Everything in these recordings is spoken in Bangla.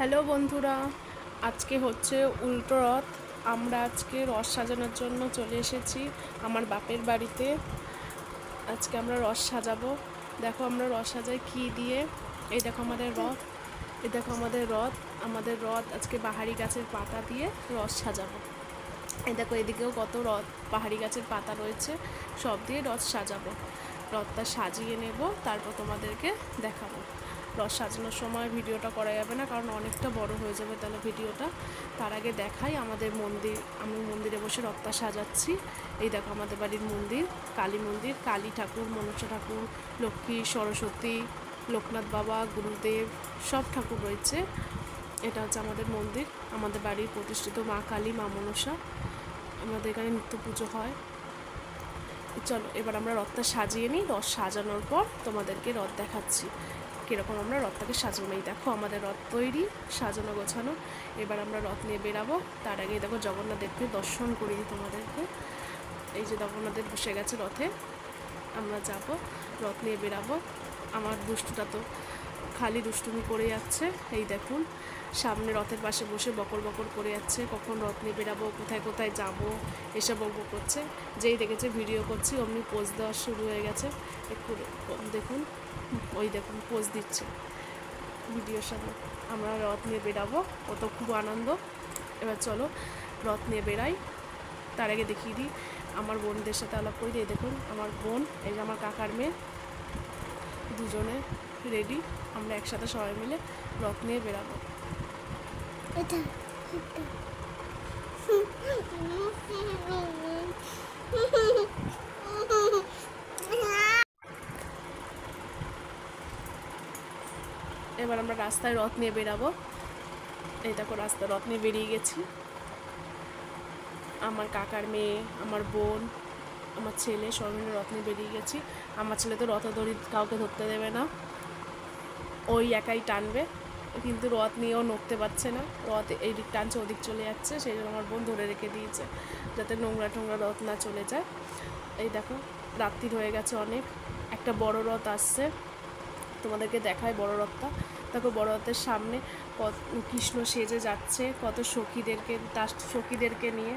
হ্যালো বন্ধুরা, আজকে হচ্ছে উল্টো রথ। আমরা আজকে রথ সাজানোর জন্য চলে এসেছি আমার বাপের বাড়িতে। আজকে আমরা রথ সাজাবো। দেখো আমরা রথ সাজাই কী দিয়ে। এই দেখো আমাদের রথ, এই দেখো আমাদের রথ আজকে বাহারি গাছের পাতা দিয়ে রথ সাজাবো। এই দেখো এদিকেও কত রথ পাহাড়ি গাছের পাতা রয়েছে, সব দিয়ে রথ সাজাবো। রথটা সাজিয়ে নেব, তারপর তোমাদেরকে দেখাবো। রথ সাজানোর সময় ভিডিওটা করা যাবে না, কারণ অনেকটা বড় হয়ে যাবে তাহলে ভিডিওটা। তার আগে দেখাই আমাদের মন্দির। আমি মন্দিরে বসে রথটা সাজাচ্ছি। এই দেখো আমাদের বাড়ির মন্দির, কালী মন্দির। কালী ঠাকুর, মনসা ঠাকুর, লক্ষ্মী, সরস্বতী, লোকনাথ বাবা, গুরুদেব সব ঠাকুর রয়েছে। এটা হচ্ছে আমাদের মন্দির, আমাদের বাড়ির প্রতিষ্ঠিত মা কালী, মা মনসা। আমাদের এখানে নিত্য পুজো হয়। চলো এবার আমরা রথটা সাজিয়ে নিই। রথ সাজানোর পর তোমাদেরকে রথ দেখাচ্ছি কীরকম আমরা রথটাকে সাজানো। এই দেখো আমাদের রথ তৈরি, সাজানো গোছানো। এবার আমরা রথ নিয়ে বেরাবো। তার আগে দেখো জগন্নাথ দেবকে দর্শন করি তোমাদেরকে। এই যে জগন্নাথ বসে গেছে রথে, আমরা যাব রথ নিয়ে বেরাবো। আমার দুষ্টুটা তো খালি দুষ্টুমি করে যাচ্ছে। এই দেখুন সামনে রথের পাশে বসে বকর বকর করে যাচ্ছে, কখন রথ নিয়ে বেরাবো, কোথায় কোথায় যাবো এসব বকবক করছে। যেই দেখেছে ভিডিও করছি অমনি পোজ দেওয়া শুরু হয়ে গেছে। একটু দেখুন, ওই দেখুন পোজ দিচ্ছে ভিডিওর সামনে। আমরা রথ নিয়ে বেরাবো, ও তো খুব আনন্দ। এবার চলো রথ নিয়ে বেরাই। তার আগে দেখিয়ে দিই আমার বোনদের সাথে আলাপ করি। এই দেখুন আমার বোন, এই যে আমার কাকার মেয়ে, দুজনে রেডি। আমরা একসাথে সবাই মিলে রথ নিয়ে বেরাবো। এবার আমরা রাস্তায় রথ নিয়ে বেরাবো। এই দেখো রাস্তায় রথ নিয়ে বেরিয়ে গেছি। আমার কাকার মেয়ে, আমার বোন, আমার ছেলে সবাই মিলে রথ নিয়ে বেরিয়ে গেছি। আমার ছেলে তো রথ দড়ি কাউকে ধরতে দেবে না, ওই একাই টানবে, কিন্তু রথ নিয়েও নড়তে পারছে না। রথ এই দিক টানছে, ওদিক চলে যাচ্ছে, সেই জন্য আমার বোন ধরে রেখে দিয়েছে যাতে নোংরা টোংরা রথ না চলে যায়। এই দেখো রাত্রির হয়ে গেছে অনেক। একটা বড় রথ আসছে, তোমাদেরকে দেখায় বড় রথটা। দেখো বড় রথের সামনে কত কৃষ্ণ সেজে যাচ্ছে, কত সখীদেরকে, তার সখীদেরকে নিয়ে।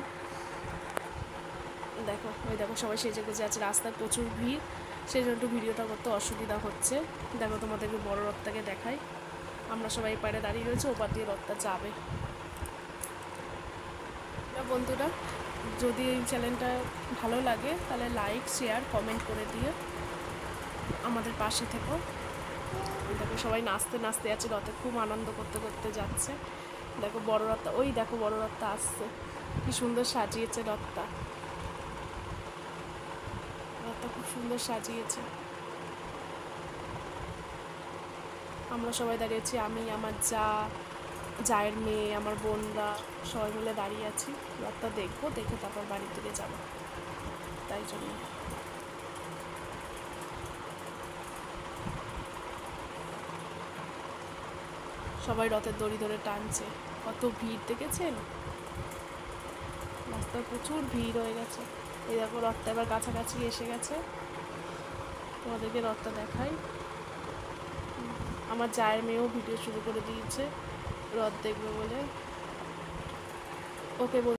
দেখো ওই দেখো সবাই সেজে গুজে আছে, রাস্তায় প্রচুর ভিড়, সেই জন্য একটু ভিডিওটা করতে অসুবিধা হচ্ছে। দেখো তোমাদেরকে বড় রথটাকে দেখাই। আমরা সবাই পাড়ে দাঁড়িয়ে রয়েছে, ওপার দিয়ে রথটা যাবে। বন্ধুরা যদি এই চ্যানেলটা ভালো লাগে তাহলে লাইক, শেয়ার, কমেন্ট করে দিয়ে আমাদের পাশে থেকো। দেখো সবাই নাচতে নাচতে যাচ্ছে রথে, খুব আনন্দ করতে করতে যাচ্ছে। দেখো বড় রথটা, ওই দেখো বড় রথটা আসছে, কি সুন্দর সাজিয়েছে রথটা। রথটা খুব সুন্দর সাজিয়েছে। আমরা সবাই দাঁড়িয়েছি, আমি, আমার জায়ের মেয়ে, আমার বোনরা সবাই মিলে দাঁড়িয়ে আছি। রথটা দেখবো, দেখে তারপর বাড়ির দিকে যাবো। তাই জন্য সবাই রথের দড়ি ধরে টানছে। কত ভিড় দেখেছেন, রাস্তায় প্রচুর ভিড় হয়ে গেছে। এই দেখো রথটা এবার কাছাকাছি এসে গেছে, তোমাদেরকে রথটা দেখাই। আমার জায়ের মেয়েও ভিডিও শুরু করে দিয়েছে রথ দেখবে বলে। ওকে